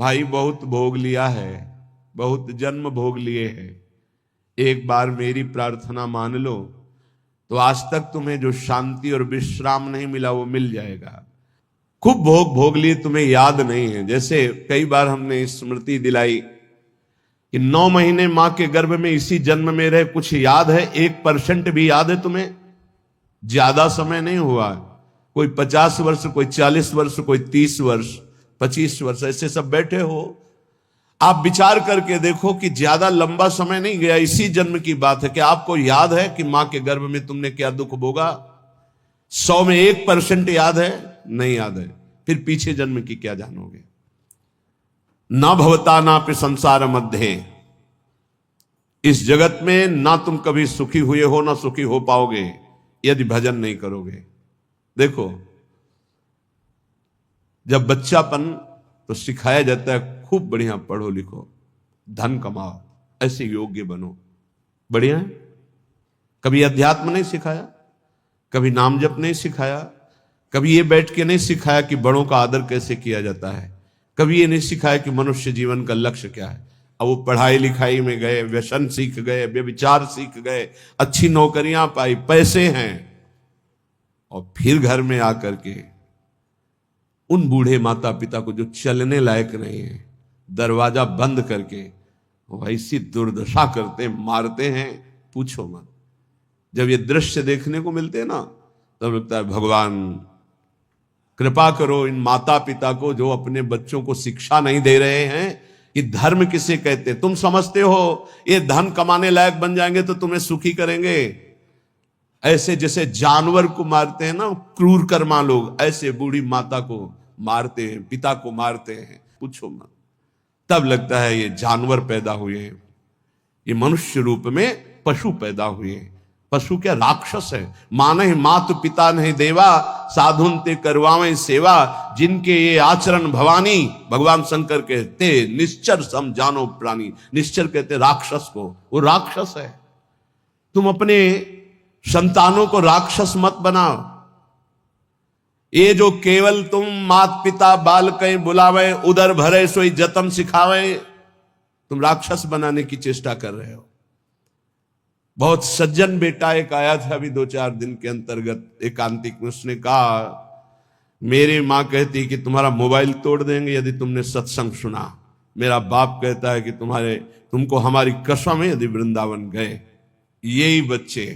भाई बहुत भोग लिया है, बहुत जन्म भोग लिए हैं, एक बार मेरी प्रार्थना मान लो तो आज तक तुम्हें जो शांति और विश्राम नहीं मिला वो मिल जाएगा। खूब भोग भोग लिए, तुम्हें याद नहीं है। जैसे कई बार हमने स्मृति दिलाई कि 9 महीने मां के गर्भ में इसी जन्म में रहे, कुछ याद है? 1% भी याद है तुम्हें? ज्यादा समय नहीं हुआ, कोई 50 वर्ष, कोई 40 वर्ष, कोई 30 वर्ष, 25 वर्ष, ऐसे सब बैठे हो। आप विचार करके देखो कि ज्यादा लंबा समय नहीं गया, इसी जन्म की बात है। कि आपको याद है कि मां के गर्भ में तुमने क्या दुख भोगा? 100 में 1% याद है? नहीं याद है, फिर पीछे जन्म की क्या जानोगे? ना भवता ना पे संसार मध्य, इस जगत में ना तुम कभी सुखी हुए हो ना सुखी हो पाओगे यदि भजन नहीं करोगे। देखो, जब बच्चापन तो सिखाया जाता है खूब बढ़िया पढ़ो लिखो, धन कमाओ, ऐसे योग्य बनो, बढ़िया है। कभी अध्यात्म नहीं सिखाया, कभी नाम जप नहीं सिखाया, कभी ये बैठ के नहीं सिखाया कि बड़ों का आदर कैसे किया जाता है, कभी ये नहीं सिखाया कि मनुष्य जीवन का लक्ष्य क्या है। अब वो पढ़ाई लिखाई में गए, व्यसन सीख गए, व्यभिचार सीख गए, अच्छी नौकरियां पाई, पैसे हैं, और फिर घर में आकर के उन बूढ़े माता पिता को जो चलने लायक नहीं है, दरवाजा बंद करके वो ऐसी दुर्दशा करते, मारते हैं, पूछो मत। जब ये दृश्य देखने को मिलते हैं ना, तब लगता है भगवान कृपा करो इन माता पिता को जो अपने बच्चों को शिक्षा नहीं दे रहे हैं कि धर्म किसे कहते। तुम समझते हो ये धन कमाने लायक बन जाएंगे तो तुम्हें सुखी करेंगे, ऐसे जैसे जानवर को मारते हैं ना क्रूर कर्मा लोग, ऐसे बूढ़ी माता को मारते हैं, पिता को मारते हैं, पूछो मत। तब लगता है ये जानवर पैदा हुए हैं, ये मनुष्य रूप में पशु पैदा हुए हैं। पशु क्या, राक्षस है। माने मातु पिता नहीं देवा, साधुन ते करवावें सेवा, जिनके ये आचरण भवानी, भगवान शंकर कहते निश्चर सम जानो प्राणी। निश्चर कहते राक्षस को, वो राक्षस है। तुम अपने संतानों को राक्षस मत बनाओ। ये जो केवल तुम मात पिता बाल कहीं बुलावे, उधर भरे सोई जतन सिखावे, तुम राक्षस बनाने की चेष्टा कर रहे हो। बहुत सज्जन बेटा एक आया था अभी 2-4 दिन के अंतर्गत एकांतिक में, उसने कहा मेरी मां कहती कि तुम्हारा मोबाइल तोड़ देंगे यदि तुमने सत्संग सुना। मेरा बाप कहता है कि तुमको हमारी कसम है यदि वृंदावन गए। यही बच्चे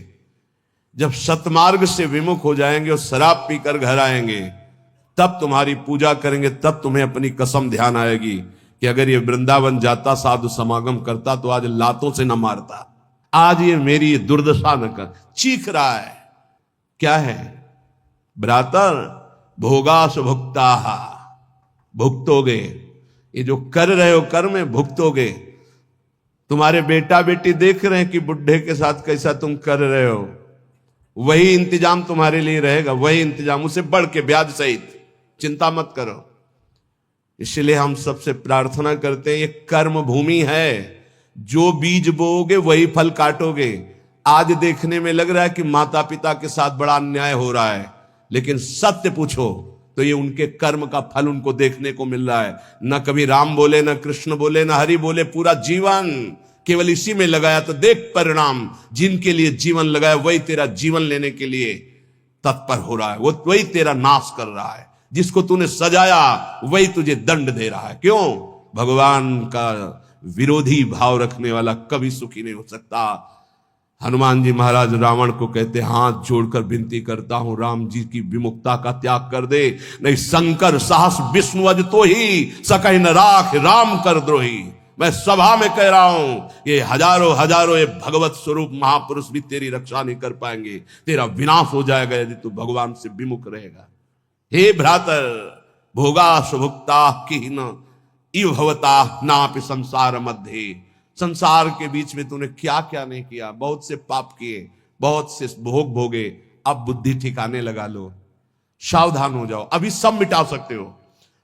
जब सतमार्ग से विमुख हो जाएंगे और शराब पीकर घर आएंगे, तब तुम्हारी पूजा करेंगे, तब तुम्हें अपनी कसम ध्यान आएगी कि अगर ये वृंदावन जाता, साधु समागम करता, तो आज लातों से न मारता, आज ये मेरी दुर्दशा न कर। चीख रहा है, क्या है? भ्रातर भोगास भुक्ता, भुगतोगे। ये जो कर रहे हो कर्म में भुगतोगे। तुम्हारे बेटा बेटी देख रहे हैं कि बुढ़े के साथ कैसा तुम कर रहे हो, वही इंतजाम तुम्हारे लिए रहेगा, वही इंतजाम, उसे बढ़ के ब्याज सहित। चिंता मत करो। इसलिए हम सबसे प्रार्थना करते हैं, ये कर्म भूमि है, जो बीज बोओगे वही फल काटोगे। आज देखने में लग रहा है कि माता पिता के साथ बड़ा अन्याय हो रहा है, लेकिन सत्य पूछो तो ये उनके कर्म का फल उनको देखने को मिल रहा है। न कभी राम बोले, न कृष्ण बोले, न हरि बोले, पूरा जीवन केवल इसी में लगाया, तो देख परिणाम। जिनके लिए जीवन लगाया वही तेरा जीवन लेने के लिए तत्पर हो रहा है, वो वही तेरा नाश कर रहा है। जिसको तूने सजाया वही तुझे दंड दे रहा है। क्यों? भगवान का विरोधी भाव रखने वाला कभी सुखी नहीं हो सकता। हनुमान जी महाराज रावण को कहते, हाथ जोड़कर विनती करता हूं राम जी की विमुखता का त्याग कर दे, नहीं शंकर साहस विष्णु अज तो ही सकहि न राख राम कर द्रोही। मैं सभा में कह रहा हूं, ये हजारों हजारों ये भगवत स्वरूप महापुरुष भी तेरी रक्षा नहीं कर पाएंगे, तेरा विनाश हो जाएगा यदि तू भगवान से विमुख रहेगा। हे भ्रातर भोगा सुभुक्ता की न इव भवता नापि संसार मध्य। संसार के बीच में तूने क्या क्या नहीं किया, बहुत से पाप किए, बहुत से भोग भोगे। अब बुद्धि ठिकाने लगा लो, सावधान हो जाओ। अभी सब मिटा सकते हो,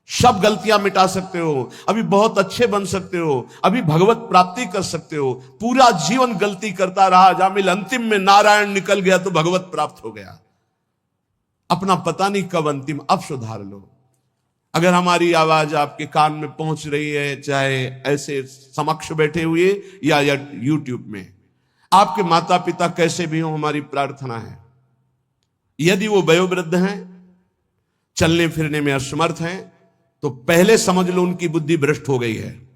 सब गलतियां मिटा सकते हो, अभी बहुत अच्छे बन सकते हो, अभी भगवत प्राप्ति कर सकते हो। पूरा जीवन गलती करता रहा, जामिल अंतिम में नारायण निकल गया तो भगवत प्राप्त हो गया। अपना पता नहीं कब अंतिम, अब सुधार लो। अगर हमारी आवाज आपके कान में पहुंच रही है, चाहे ऐसे समक्ष बैठे हुए या यूट्यूब में, आपके माता पिता कैसे भी हो, हमारी प्रार्थना है यदि वो वयोवृद्ध हैं, चलने फिरने में असमर्थ हैं, तो पहले समझ लो उनकी बुद्धि भ्रष्ट हो गई है।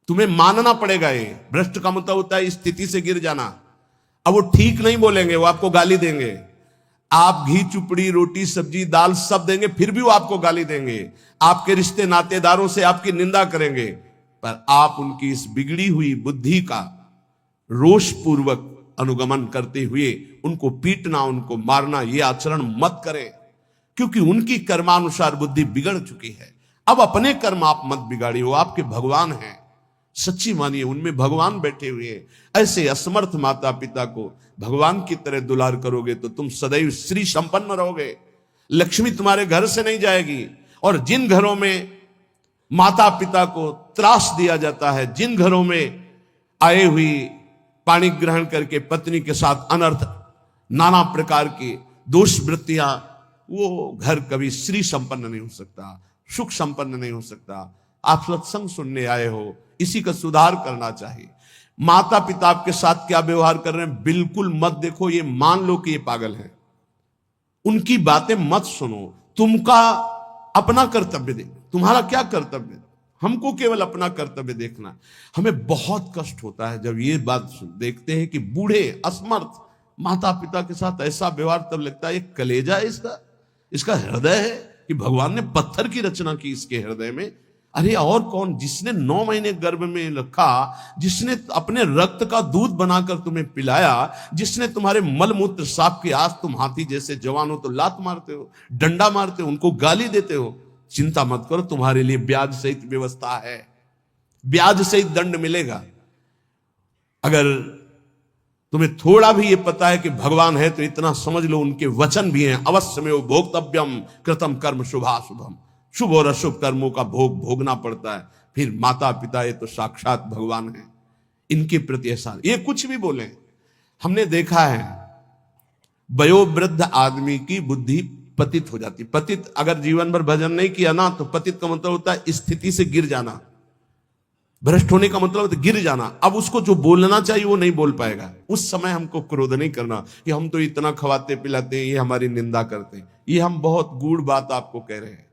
तुम्हें मानना पड़ेगा। ये भ्रष्ट का मतलब होता है स्थिति से गिर जाना। अब वो ठीक नहीं बोलेंगे, वो आपको गाली देंगे। आप घी चुपड़ी रोटी सब्जी दाल सब देंगे, फिर भी वो आपको गाली देंगे। आपके रिश्ते नातेदारों से आपकी निंदा करेंगे, पर आप उनकी इस बिगड़ी हुई बुद्धि का रोष पूर्वक अनुगमन करते हुए उनको पीटना, उनको मारना, ये आचरण मत करें, क्योंकि उनकी कर्मानुसार बुद्धि बिगड़ चुकी है। अब अपने कर्म आप मत बिगाड़िए, वो आपके भगवान हैं। सच्ची मानिए, उनमें भगवान बैठे हुए हैं। ऐसे असमर्थ माता पिता को भगवान की तरह दुलार करोगे तो तुम सदैव श्री संपन्न रहोगे। लक्ष्मी तुम्हारे घर से नहीं जाएगी। और जिन घरों में माता पिता को त्रास दिया जाता है, जिन घरों में आए हुई पानी ग्रहण करके पत्नी के साथ अनर्थ नाना प्रकार की दोष वृत्तियां, वो घर कभी श्री संपन्न नहीं हो सकता, सुख संपन्न नहीं हो सकता। आप सत्संग सुनने आए हो, इसी का सुधार करना चाहिए। माता पिता आपके साथ क्या व्यवहार कर रहे हैं बिल्कुल मत देखो, ये मान लो कि ये पागल है, उनकी बातें मत सुनो। तुमका अपना कर्तव्य दे, तुम्हारा क्या कर्तव्य, हमको केवल अपना कर्तव्य देखना। हमें बहुत कष्ट होता है जब ये बात देखते हैं कि बूढ़े असमर्थ माता पिता के साथ ऐसा व्यवहार, तब लगता है ये कलेजा है इसका हृदय है कि भगवान ने पत्थर की रचना की इसके हृदय में। अरे और कौन, जिसने 9 महीने गर्भ में रखा, जिसने अपने रक्त का दूध बनाकर तुम्हें पिलाया, जिसने तुम्हारे मल मूत्र साफ किया, आज तुम हाथी जैसे जवान हो तो लात मारते हो, डंडा मारते हो, उनको गाली देते हो। चिंता मत करो, तुम्हारे लिए ब्याज सहित व्यवस्था है, ब्याज सहित दंड मिलेगा। अगर तुम्हें थोड़ा भी ये पता है कि भगवान है तो इतना समझ लो उनके वचन भी हैं, अवश्य में वो भोक्तव्यम कृतम कर्म शुभाशुभम, शुभ और अशुभ कर्मों का भोग भोगना पड़ता है। फिर माता पिता ये तो साक्षात भगवान है, इनके प्रति एहसान, ये कुछ भी बोले। हमने देखा है वयोवृद्ध आदमी की बुद्धि पतित हो जाती। पतित अगर जीवन भर भजन नहीं किया ना, तो पतित का मतलब होता है स्थिति से गिर जाना, भ्रष्ट होने का मतलब है गिर जाना। अब उसको जो बोलना चाहिए वो नहीं बोल पाएगा। उस समय हमको क्रोध नहीं करना कि हम तो इतना खवाते पिलाते हैं, ये हमारी निंदा करते हैं। ये हम बहुत गूढ़ बात आपको कह रहे हैं।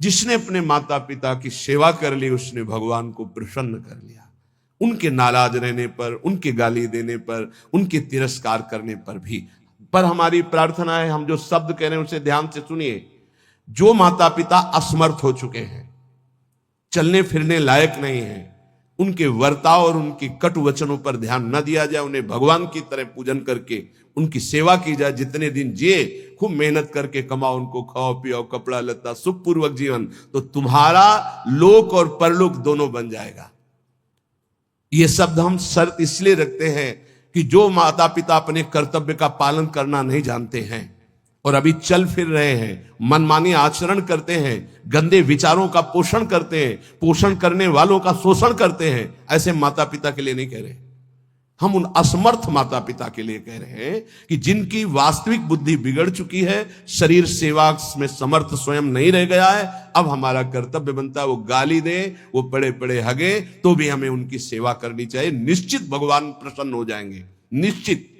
जिसने अपने माता पिता की सेवा कर ली, उसने भगवान को प्रसन्न कर लिया। उनके नाराज रहने पर, उनके गाली देने पर, उनके तिरस्कार करने पर भी। पर हमारी प्रार्थना है, हम जो शब्द कह रहे हैं उसे ध्यान से सुनिए। जो माता पिता असमर्थ हो चुके हैं, चलने फिरने लायक नहीं है, उनके वर्ताव और उनके कटु वचनों पर ध्यान न दिया जाए, उन्हें भगवान की तरह पूजन करके उनकी सेवा की जाए। जितने दिन जिए खूब मेहनत करके कमाओ, उनको खाओ पियो, कपड़ा लत्ता, सुखपूर्वक जीवन, तो तुम्हारा लोक और परलोक दोनों बन जाएगा। ये शब्द हम शर्त इसलिए रखते हैं कि जो माता पिता अपने कर्तव्य का पालन करना नहीं जानते हैं और अभी चल फिर रहे हैं, मनमानी आचरण करते हैं, गंदे विचारों का पोषण करते हैं, पोषण करने वालों का शोषण करते हैं, ऐसे माता पिता के लिए नहीं कह रहे। हम उन असमर्थ माता पिता के लिए कह रहे हैं कि जिनकी वास्तविक बुद्धि बिगड़ चुकी है, शरीर सेवा में समर्थ स्वयं नहीं रह गया है। अब हमारा कर्तव्य बनता है वो गाली दे, वो पड़े पड़े हगे, तो भी हमें उनकी सेवा करनी चाहिए। निश्चित भगवान प्रसन्न हो जाएंगे, निश्चित।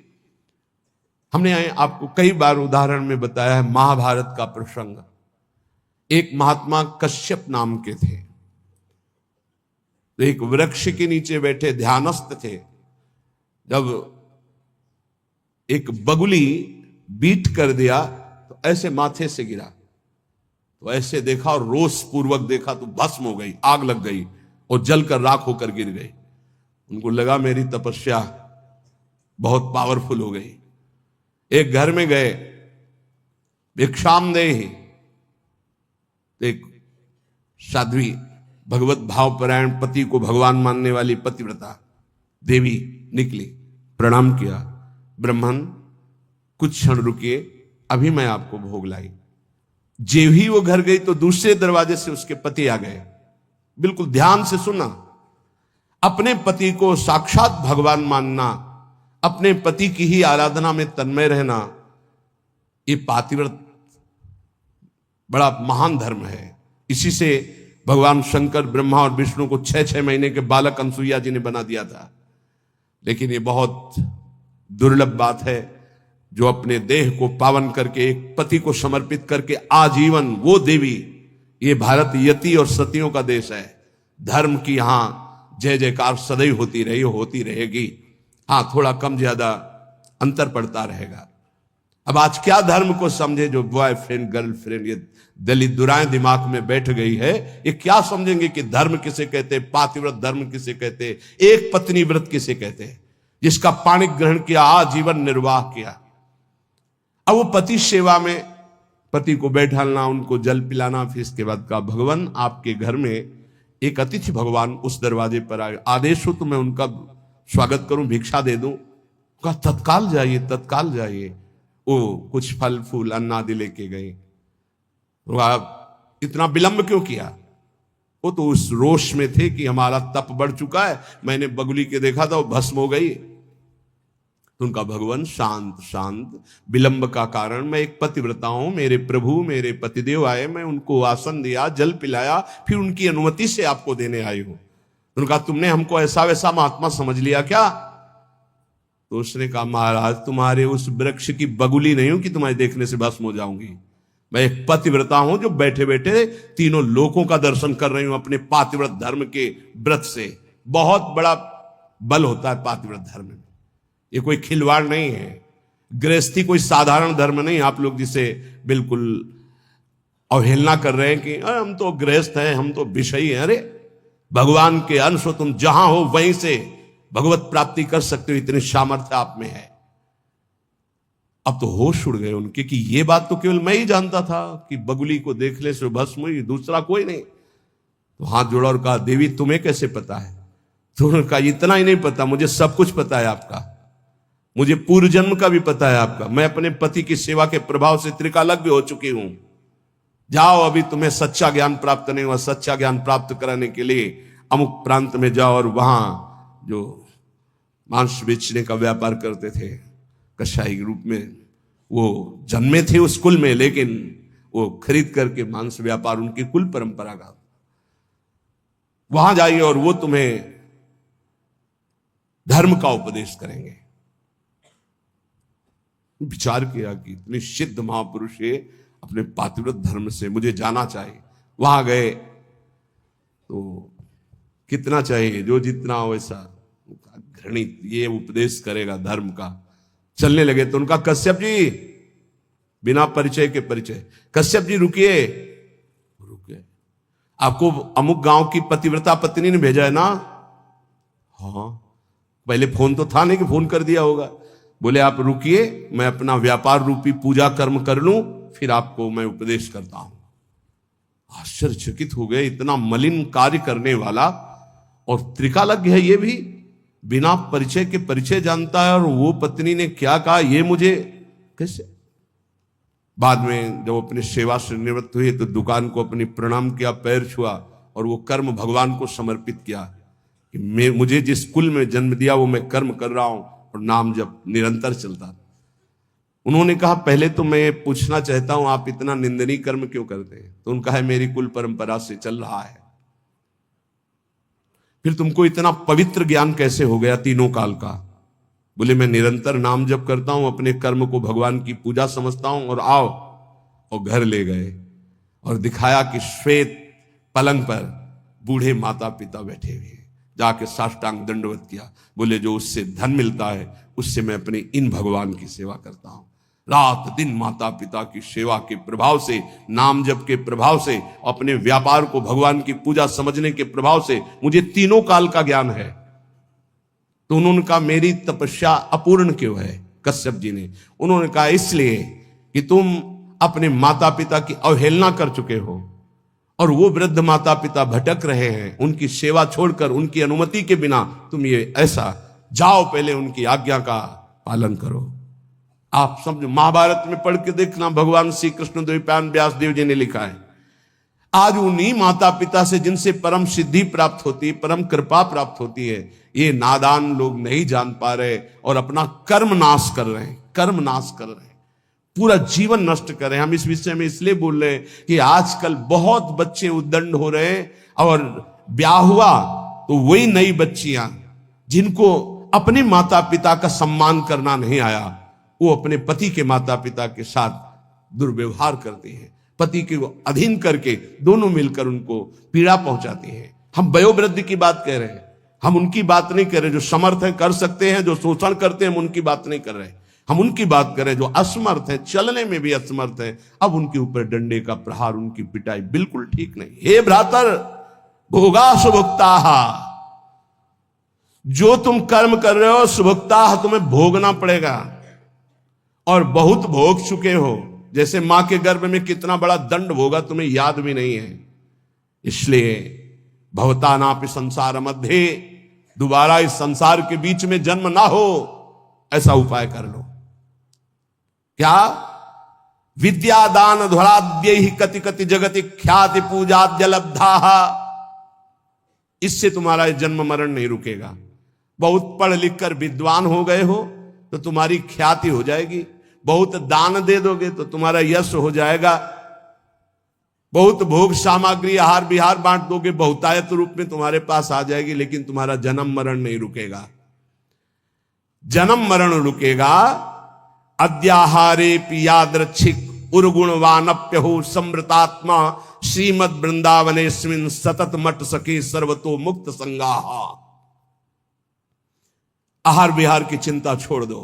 हमने आपको कई बार उदाहरण में बताया है महाभारत का प्रसंग। एक महात्मा कश्यप नाम के थे, तो एक वृक्ष के नीचे बैठे ध्यानस्थ थे। जब एक बगुली बीट कर दिया तो ऐसे माथे से गिरा, तो ऐसे देखा और रोष पूर्वक देखा तो भस्म हो गई, आग लग गई और जलकर राख होकर गिर गई। उनको लगा मेरी तपस्या बहुत पावरफुल हो गई। एक घर में गए, भिक्षामदेहि, एक साध्वी भगवत भावपरायण पति को भगवान मानने वाली पतिव्रता देवी निकली, प्रणाम किया। ब्राह्मण कुछ क्षण रुकिए, अभी मैं आपको भोग लाई। जेव ही वो घर गई तो दूसरे दरवाजे से उसके पति आ गए। बिल्कुल ध्यान से सुना, अपने पति को साक्षात भगवान मानना, अपने पति की ही आराधना में तन्मय रहना, ये पातिव्रत बड़ा महान धर्म है। इसी से भगवान शंकर, ब्रह्मा और विष्णु को 6-6 महीने के बालक अनसुईया जी ने बना दिया था। लेकिन ये बहुत दुर्लभ बात है जो अपने देह को पावन करके एक पति को समर्पित करके आजीवन वो देवी। ये भारत यति और सतियों का देश है। धर्म की यहां जय जयकार सदैव होती रही, होती रहेगी। हां, थोड़ा कम ज्यादा अंतर पड़ता रहेगा। अब आज क्या धर्म को समझे जो बॉयफ्रेंड गर्लफ्रेंड ये दलित दुराएं दिमाग में बैठ गई है, ये क्या समझेंगे कि धर्म किसे कहते, पातिव्रत धर्म किसे कहते, एक पत्नी व्रत किसे कहते हैं, जिसका पाणी ग्रहण किया, आजीवन निर्वाह किया। अब वो पति सेवा में पति को बैठालना, उनको जल पिलाना, फिर इसके बाद का भगवान आपके घर में एक अतिथि भगवान उस दरवाजे पर आए, आदेश हो तो मैं उनका स्वागत करूं, भिक्षा दे दूं। कहा तत्काल जाइए, तत्काल जाइए। वो कुछ फल फूल अन्न आदि लेके गए। तो आप इतना विलंब क्यों किया? वो तो उस रोष में थे कि हमारा तप बढ़ चुका है, मैंने बगुली के देखा था वो भस्म हो गई। तो उनका भगवान शांत शांत, विलंब का कारण, मैं एक पतिव्रता हूं, मेरे प्रभु मेरे पतिदेव आए, मैं उनको आसन दिया, जल पिलाया, फिर उनकी अनुमति से आपको देने आई हूं। उनका तुमने हमको ऐसा वैसा महात्मा समझ लिया क्या? तो उसने कहा महाराज तुम्हारे उस वृक्ष की बगुली नहीं हूं कि तुम्हारे देखने से भस्म हो जाऊंगी। मैं एक पतिव्रता हूं जो बैठे बैठे तीनों लोकों का दर्शन कर रही हूं अपने पातिव्रत धर्म के व्रत से। बहुत बड़ा बल होता है पातिव्रत धर्म में, ये कोई खिलवाड़ नहीं है। गृहस्थी कोई साधारण धर्म नहीं। आप लोग जिसे बिल्कुल अवहेलना कर रहे हैं कि हम तो गृहस्थ हैं, हम तो विषयी हैं। अरे भगवान के अंश हो, तुम जहां हो वहीं से भगवत प्राप्ति कर सकते हो, इतनी सामर्थ्य आप में है। अब तो होश उड़ गए उनके कि ये बात तो केवल मैं ही जानता था कि बगुली को देखने से भस्म हुई, दूसरा कोई नहीं। तो हाथ जोड़ा और कहा देवी तुम्हें कैसे पता है? तो उन्होंने कहा इतना ही नहीं पता, मुझे सब कुछ पता है आपका, मुझे पूर्व जन्म का भी पता है आपका। मैं अपने पति की सेवा के प्रभाव से त्रिकालज्ञ हो चुकी हूं। जाओ, अभी तुम्हें सच्चा ज्ञान प्राप्त नहीं हुआ, सच्चा ज्ञान प्राप्त कराने के लिए अमुक प्रांत में जाओ और वहां जो मांस बेचने का व्यापार करते थे कसाई के रूप में, वो जन्मे थे उस कुल में, लेकिन वो खरीद करके मांस व्यापार उनकी कुल परंपरा का, वहां जाइए और वो तुम्हें धर्म का उपदेश करेंगे। विचार किया कि इतने सिद्ध महापुरुष है, अपने पातिव्रत धर्म से मुझे जाना चाहिए। वहां गए तो कितना चाहिए, जो जितना हो वैसा घृणित, ये उपदेश करेगा धर्म का। चलने लगे तो उनका कश्यप जी, बिना परिचय के परिचय, कश्यप जी रुकिए। रुके, आपको अमुक गांव की पतिव्रता पत्नी ने भेजा है ना? हाँ। पहले फोन तो था नहीं कि फोन कर दिया होगा। बोले आप रुकिए, मैं अपना व्यापार रूपी पूजा कर्म कर लूं, फिर आपको मैं उपदेश करता हूं। आश्चर्यचकित हो गए, इतना मलिन कार्य करने वाला और त्रिकालज्ञ है, ये भी बिना परिचय के परिचय जानता है। और वो पत्नी ने क्या कहा ये मुझे कैसे? बाद में जब अपने सेवा से निवृत्त हुए तो दुकान को अपनी प्रणाम किया, पैर छुआ और वो कर्म भगवान को समर्पित किया कि मुझे जिस कुल में जन्म दिया वो मैं कर्म कर रहा हूं और नाम जब निरंतर चलता। उन्होंने कहा पहले तो मैं पूछना चाहता हूं आप इतना निंदनीय कर्म क्यों करते हैं? तो उनका है मेरी कुल परंपरा से चल रहा है। फिर तुमको इतना पवित्र ज्ञान कैसे हो गया तीनों काल का? बोले मैं निरंतर नाम जप करता हूं, अपने कर्म को भगवान की पूजा समझता हूं। और आओ, और घर ले गए और दिखाया कि श्वेत पलंग पर बूढ़े माता पिता बैठे हुए, जाके साष्टांग दंडवत किया। बोले जो उससे धन मिलता है उससे मैं अपने इन भगवान की सेवा करता हूं। रात दिन माता पिता की सेवा के प्रभाव से, नाम जप के प्रभाव से, अपने व्यापार को भगवान की पूजा समझने के प्रभाव से मुझे तीनों काल का ज्ञान है। तो उन्होंने कहा मेरी तपस्या अपूर्ण क्यों है? कश्यप जी ने उन्होंने कहा इसलिए कि तुम अपने माता पिता की अवहेलना कर चुके हो और वो वृद्ध माता पिता भटक रहे हैं, उनकी सेवा छोड़कर, उनकी अनुमति के बिना तुम ये ऐसा, जाओ पहले उनकी आज्ञा का पालन करो। आप समझो, महाभारत में पढ़ के देखना, भगवान श्री कृष्ण द्वैपायन व्यास देव जी ने लिखा है, आज उन्हीं माता पिता से जिनसे परम सिद्धि प्राप्त होती है, परम कृपा प्राप्त होती है, ये नादान लोग नहीं जान पा रहे और अपना कर्म नाश कर रहे हैं, कर्म नाश कर रहे हैं। पूरा जीवन नष्ट कर रहे हैं। हम इस विषय में इसलिए बोल रहे हैं कि आजकल बहुत बच्चे उद्दंड हो रहे हैं, और ब्याह हुआ तो वही नई बच्चियां जिनको अपने माता पिता का सम्मान करना नहीं आया, वो अपने पति के माता पिता के साथ दुर्व्यवहार करती हैं, पति के अधीन करके दोनों मिलकर उनको पीड़ा पहुंचाती हैं। हम वयोवृद्धि की बात कह रहे हैं, हम उनकी बात नहीं कर रहे जो समर्थ है, कर सकते हैं, जो शोषण करते हैं, हम उनकी बात नहीं कर रहे। हम उनकी बात करें जो असमर्थ है, चलने में भी असमर्थ है, अब उनके ऊपर डंडे का प्रहार, उनकी पिटाई बिल्कुल ठीक नहीं। हे भ्रातर भोगा सुभुक्ता, जो तुम कर्म कर रहे हो सुभुक्ता तुम्हें भोगना पड़ेगा, और बहुत भोग चुके हो। जैसे मां के गर्भ में कितना बड़ा दंड भोगा तुम्हें याद भी नहीं है। इसलिए भवता नापि संसार मध्य, दोबारा इस संसार के बीच में जन्म ना हो, ऐसा उपाय कर लो। क्या? विद्या दान ध्वराद्य ही कति कति जगति ख्याति पूजाद्य लब्धा, इससे तुम्हारा जन्म मरण नहीं रुकेगा। बहुत पढ़ लिख कर विद्वान हो गए हो तो तुम्हारी ख्याति हो जाएगी, बहुत दान दे दोगे तो तुम्हारा यश हो जाएगा, बहुत भोग सामग्री आहार विहार बांट दोगे, बहुतायत रूप में तुम्हारे पास आ जाएगी, लेकिन तुम्हारा जन्म मरण नहीं रुकेगा। जन्म मरण रुकेगा अद्याहारे पियाद्रच्छिक उर्गुणवानप्य हो समृतात्मा श्रीमद वृंदावनेस्मिन सतत मट सके सर्वतो मुक्त संगाहा। आहार विहार की चिंता छोड़ दो,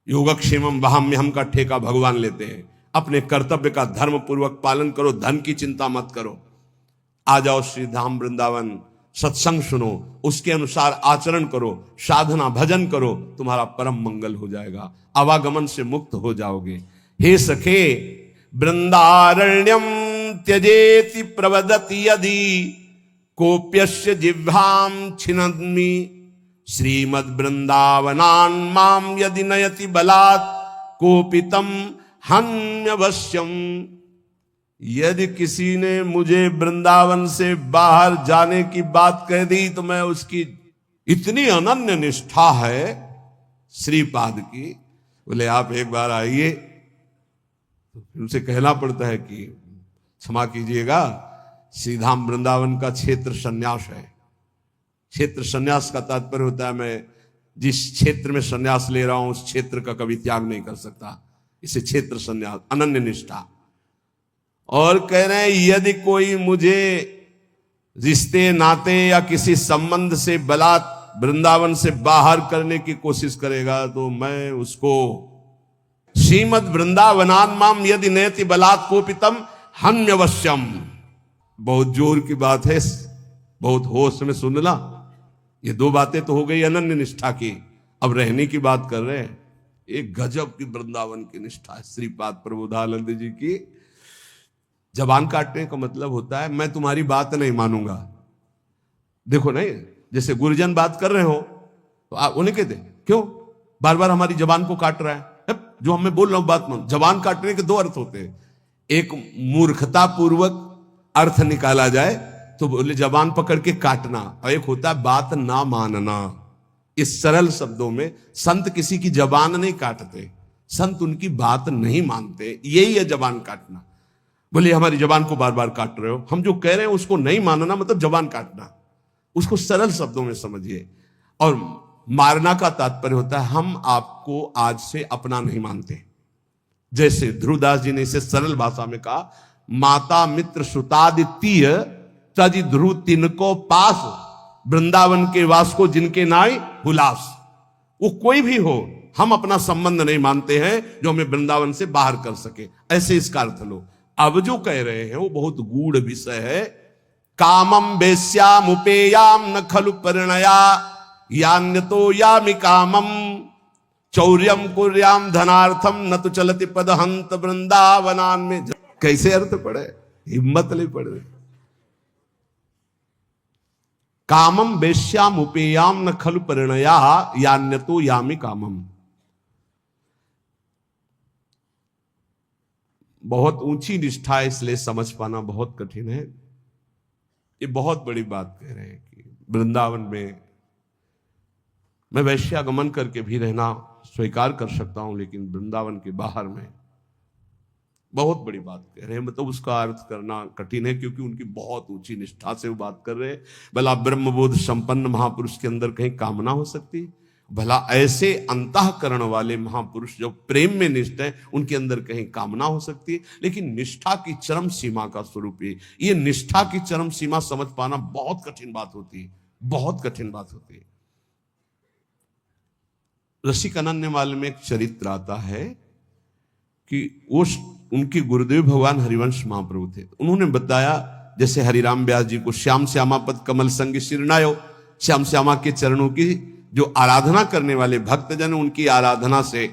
योगक्षेमम वहाम्यहम का ठेका भगवान लेते हैं। अपने कर्तव्य का धर्म पूर्वक पालन करो, धन की चिंता मत करो। आ जाओ श्री धाम वृंदावन, सत्संग सुनो, उसके अनुसार आचरण करो, साधना भजन करो, तुम्हारा परम मंगल हो जाएगा, आवागमन से मुक्त हो जाओगे। हे सखे वृंदारण्यम त्यजेति प्रवदति यदि कोप्यस्य जिह्वाम छिन्नमि श्रीमद वृंदावनान् माम यदि नयति बलात् कोपितम हन्यवश्यम। यदि किसी ने मुझे वृंदावन से बाहर जाने की बात कह दी तो मैं उसकी इतनी अनन्य निष्ठा है श्रीपाद की, बोले आप एक बार आइए, तो उनसे कहना पड़ता है कि क्षमा कीजिएगा, श्रीधाम वृंदावन का क्षेत्र संन्यास है। क्षेत्र संन्यास का तात्पर्य होता है मैं जिस क्षेत्र में संन्यास ले रहा हूं उस क्षेत्र का कभी त्याग नहीं कर सकता, इसे क्षेत्र संन्यास, अनन्य निष्ठा। और कह रहे हैं यदि कोई मुझे रिश्ते नाते या किसी संबंध से बलात् वृंदावन से बाहर करने की कोशिश करेगा तो मैं उसको श्रीमद वृंदावनान् माम यदि नयति बलात् कोपितम हन्यवश्यम। बहुत जोर की बात है, बहुत होश में सुनना। ये दो बातें तो हो गई अनन्य निष्ठा की, अब रहने की बात कर रहे हैं। एक गजब की वृंदावन की निष्ठा है श्रीपाद प्रबोधानंद जी की। जबान काटने का मतलब होता है मैं तुम्हारी बात नहीं मानूंगा। देखो नहीं, जैसे गुरुजन बात कर रहे हो तो आप उन्हें कहते क्यों बार बार हमारी जबान को काट रहा है, जो हमें बोल रहा हूं बात मान। जबान काटने के दो अर्थ होते हैं, एक मूर्खता पूर्वक अर्थ निकाला जाए तो बोले जबान पकड़ के काटना, और एक होता है बात ना मानना। इस सरल शब्दों में संत किसी की जबान नहीं काटते, संत उनकी बात नहीं मानते, यही है जबान काटना। बोले हमारी जबान को बार बार काट रहे हो, हम जो कह रहे हैं उसको नहीं मानना मतलब जबान काटना। उसको सरल शब्दों में समझिए। और मारना का तात्पर्य होता है हम आपको आज से अपना नहीं मानते। जैसे ध्रुवदास जी ने इसे सरल भाषा में कहा, माता मित्र सुतादित्य तजि ध्रुव तिनको पास वृंदावन के वास को जिनके नाय हुलास। वो कोई भी हो, हम अपना संबंध नहीं मानते हैं जो हमें वृंदावन से बाहर कर सके, ऐसे इसका अर्थ लो। अब जो कह रहे हैं वो बहुत गूढ़ विषय है। कामम वेश्याम उपेयाम न खलु परिणया यान्यतो यामि कामम चौर्यम कुर्याम धनार्थम न तो चलति पदहंत वृंदावनान में। कैसे अर्थ पड़े, हिम्मत नहीं पड़े। कामम वेश्याम उपेयाम न खलु परिणया यान्यतो यामि कामम। बहुत ऊंची निष्ठा है, इसलिए समझ पाना बहुत कठिन है। ये बहुत बड़ी बात कह रहे हैं कि वृंदावन में मैं वैश्यागमन करके भी रहना स्वीकार कर सकता हूं, लेकिन वृंदावन के बाहर में बहुत बड़ी बात कह रहे हैं। मतलब उसका अर्थ करना कठिन है, क्योंकि उनकी बहुत ऊंची निष्ठा से वो बात कर रहे हैं। भला ब्रह्मबोध संपन्न महापुरुष के अंदर कहीं कामना हो सकती? भला ऐसे अंतःकरण वाले महापुरुष जो प्रेम में निष्ठ है, उनके अंदर कहीं कामना हो सकती है? लेकिन निष्ठा की चरम सीमा का स्वरूप ये निष्ठा की चरम सीमा समझ पाना बहुत कठिन बात होती है, बहुत कठिन बात होती है। रसिक अनन्यमाल में एक चरित्र आता है कि वो उनके गुरुदेव भगवान हरिवंश महाप्रभु थे। उन्होंने बताया, जैसे हरिराम व्यास जी को श्याम श्यामा पद कमल संग शिरनायो, श्याम श्यामा के चरणों की जो आराधना करने वाले भक्तजन, उनकी आराधना से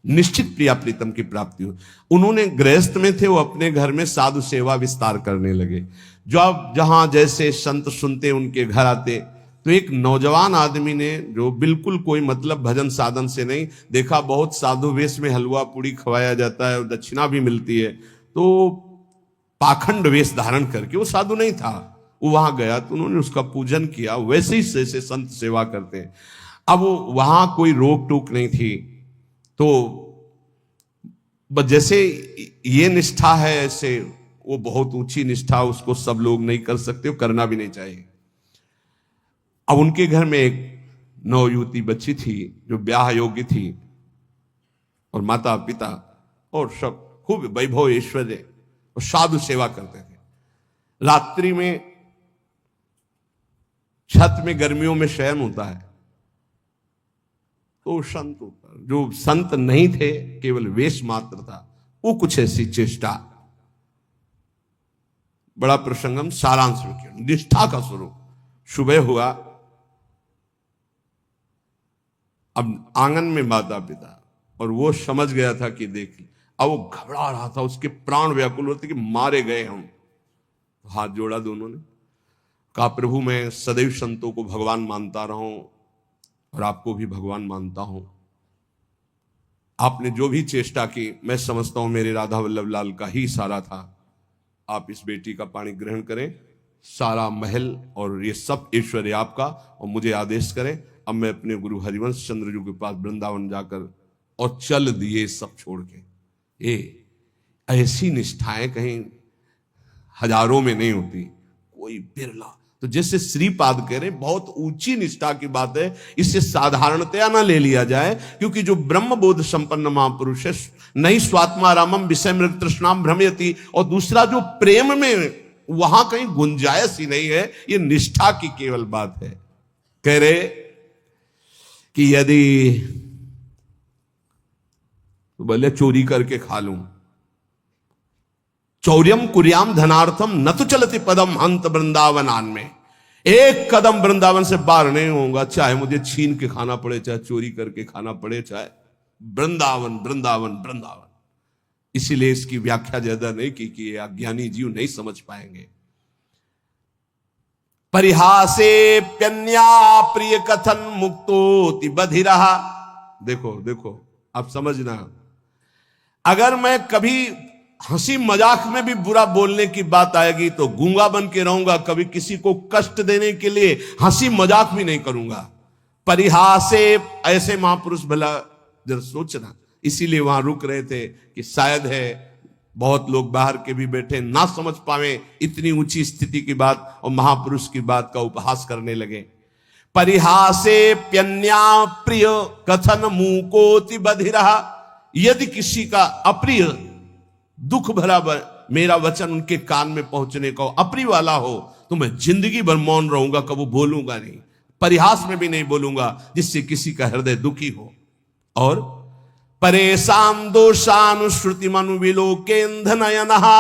निश्चित प्रिया प्रीतम की प्राप्ति हो। उन्होंने गृहस्थ में थे, वो अपने घर में साधु सेवा विस्तार करने लगे। जब जहां जैसे संत सुनते उनके घर आते, तो एक नौजवान आदमी ने, जो बिल्कुल कोई मतलब भजन साधन से नहीं, देखा बहुत साधु वेश में हलवा पूड़ी खवाया जाता है और दक्षिणा भी मिलती है, तो पाखंड वेश धारण करके, वो साधु नहीं था, वो वहां गया तो उन्होंने उसका पूजन किया, वैसे ही जैसे संत सेवा करते हैं। अब वहां कोई रोक टोक नहीं थी, तो जैसे ये निष्ठा है, ऐसे वो बहुत ऊंची निष्ठा, उसको सब लोग नहीं कर सकते, करना भी नहीं चाहिए। अब उनके घर में एक नवयुवती बच्ची थी जो ब्याह योग्य थी, और माता पिता और सब खूब वैभव ऐश्वर्य और साधु सेवा करते थे। रात्रि में छत में गर्मियों में शयन होता है, तो संत ऊपर, जो संत नहीं थे, केवल वेश मात्र था, वो कुछ ऐसी चेष्टा, बड़ा प्रसंगम सारांश में किया, निष्ठा का स्वरूप। सुबह हुआ, अब आंगन में माता पिता, और वो समझ गया था कि देख, अब वो घबरा रहा था, उसके प्राण व्याकुल होते कि मारे गए हम। हाथ जोड़ा दोनों ने, कहा प्रभु मैं सदैव संतों को भगवान मानता रहा हूं और आपको भी भगवान मानता हूं। आपने जो भी चेष्टा की, मैं समझता हूं मेरे राधा वल्लभ लाल का ही इशारा था। आप इस बेटी का पानी ग्रहण करें, सारा महल और ये सब ऐश्वर्य आपका, और मुझे आदेश करें, अब मैं अपने गुरु हरिवंश चंद्र जी के पास वृंदावन जाकर, और चल दिए सब छोड़ के। ये ऐसी निष्ठाएं कहीं हजारों में नहीं होती, कोई बिरला। तो जैसे श्रीपाद कह रहे, बहुत ऊंची निष्ठा की बात है, इससे साधारणतया ना ले लिया जाए, क्योंकि जो ब्रह्मबोध संपन्न महापुरुष है, नहीं स्वात्मा रामम विषय मृग तृष्णाम भ्रमयति, और दूसरा जो प्रेम में, वहां कहीं गुंजाइश ही नहीं है, ये निष्ठा की केवल बात है। कह रहे कि यदि तो बोले चोरी करके खा लूं, चौर्यम कुर्याम धनार्थम न तो चलती पदम अंत वृंदावनान में, एक कदम वृंदावन से बाहर नहीं होऊंगा, चाहे मुझे छीन के खाना पड़े, चाहे चोरी करके खाना पड़े, चाहे वृंदावन वृंदावन वृंदावन। इसीलिए इसकी व्याख्या ज्यादा नहीं की कि अज्ञानी जीव नहीं समझ पाएंगे। परिहासे प्यन्या प्रिय कथन मुक्तोति बधिरहा। देखो देखो, आप समझना, अगर मैं कभी हंसी मजाक में भी बुरा बोलने की बात आएगी तो गूंगा बन के रहूंगा, कभी किसी को कष्ट देने के लिए हंसी मजाक भी नहीं करूंगा। परिहासे, ऐसे महापुरुष भला जरा सोचना। इसीलिए वहां रुक रहे थे कि शायद है बहुत लोग बाहर के भी बैठे ना समझ पावे इतनी ऊंची स्थिति की बात, और महापुरुष की बात का उपहास करने लगे। परिहासे प्यन्या प्रिय कथन मूकोति बधिरहा। यदि किसी का अप्रिय दुख भरा मेरा वचन उनके कान में पहुंचने का अप्रिय वाला हो, तो मैं जिंदगी भर मौन रहूंगा, कभी बोलूंगा नहीं, परिहास में भी नहीं बोलूंगा, जिससे किसी का हृदय दुखी हो। और परेशान दोषानुश्रुति मनु विलोकेंधनयनहा।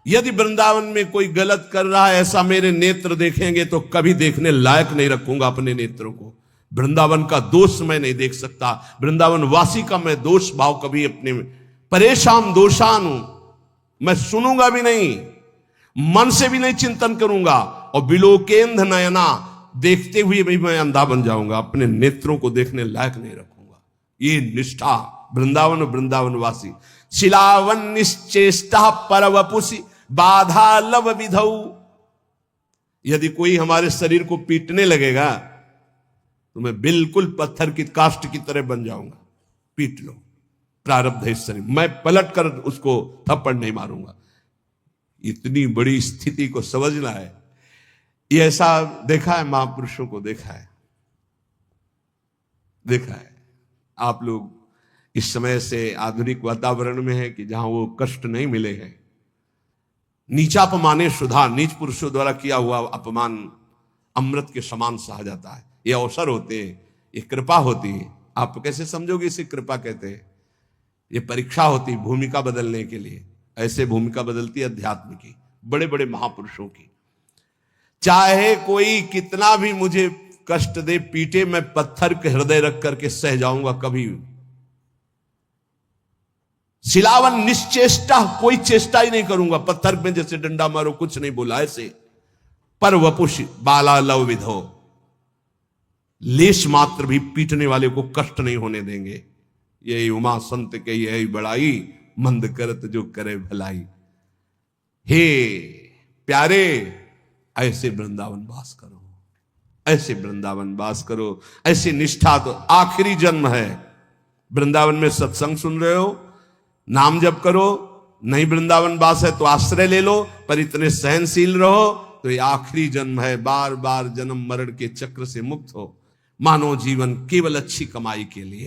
यदि वृंदावन में कोई गलत कर रहा है, ऐसा मेरे नेत्र देखेंगे तो कभी देखने लायक नहीं रखूंगा अपने नेत्रों को। वृंदावन का दोष मैं नहीं देख सकता, वृंदावन वासी का मैं दोष भाव कभी अपने में, परेशान दोषानु मैं सुनूंगा भी नहीं, मन से भी नहीं चिंतन करूंगा, और विलोकेंध नयना, देखते हुए भी मैं अंधा बन जाऊंगा, अपने नेत्रों को देखने लायक नहीं रखूंगा। ये निष्ठा वृंदावन वृंदावन वासी। शिलावन निश्चेष्टा परवपुसी बाधा लव विधौ। यदि कोई हमारे शरीर को पीटने लगेगा तो मैं बिल्कुल पत्थर की काष्ठ की तरह बन जाऊंगा। पीट लो, प्रारब्ध ईश्वरी, मैं पलट कर उसको थप्पड़ नहीं मारूंगा। इतनी बड़ी स्थिति को समझना है। ये ऐसा देखा है, महापुरुषों को देखा है, देखा है। आप लोग इस समय से आधुनिक वातावरण में है कि जहां वो कष्ट नहीं मिले हैं। नीचापमाने सुधा, नीच पुरुषों द्वारा किया हुआ अपमान अमृत के समान सहा जाता है। ये अवसर होते हैं, ये कृपा होती है। आप कैसे समझोगे इसे कृपा कहते हैं? ये परीक्षा होती है भूमिका बदलने के लिए। ऐसे भूमिका बदलती है अध्यात्म की, बड़े बड़े महापुरुषों की। चाहे कोई कितना भी मुझे कष्ट दे, पीटे, मैं पत्थर के हृदय रख करके सह जाऊंगा। कभी शिलावन निश्चेष्टा, कोई चेष्टा ही नहीं करूंगा। पत्थर में जैसे डंडा मारो, कुछ नहीं बोला ऐसे। पर वपुष बाला लव विधो, लेश मात्र भी पीटने वाले को कष्ट नहीं होने देंगे। यही उमा संत के यही बड़ाई, मंद करत जो करे भलाई। हे प्यारे, ऐसे वृंदावन वास करो, ऐसे वृंदावन वास करो, ऐसी निष्ठा। तो आखिरी जन्म है। वृंदावन में सत्संग सुन रहे हो, नाम जप करो। नहीं वृंदावन वास है तो आश्रय ले लो, पर इतने सहनशील रहो। तो ये आखिरी जन्म है। बार बार जन्म मरण के चक्र से मुक्त हो। मानव जीवन केवल अच्छी कमाई के लिए।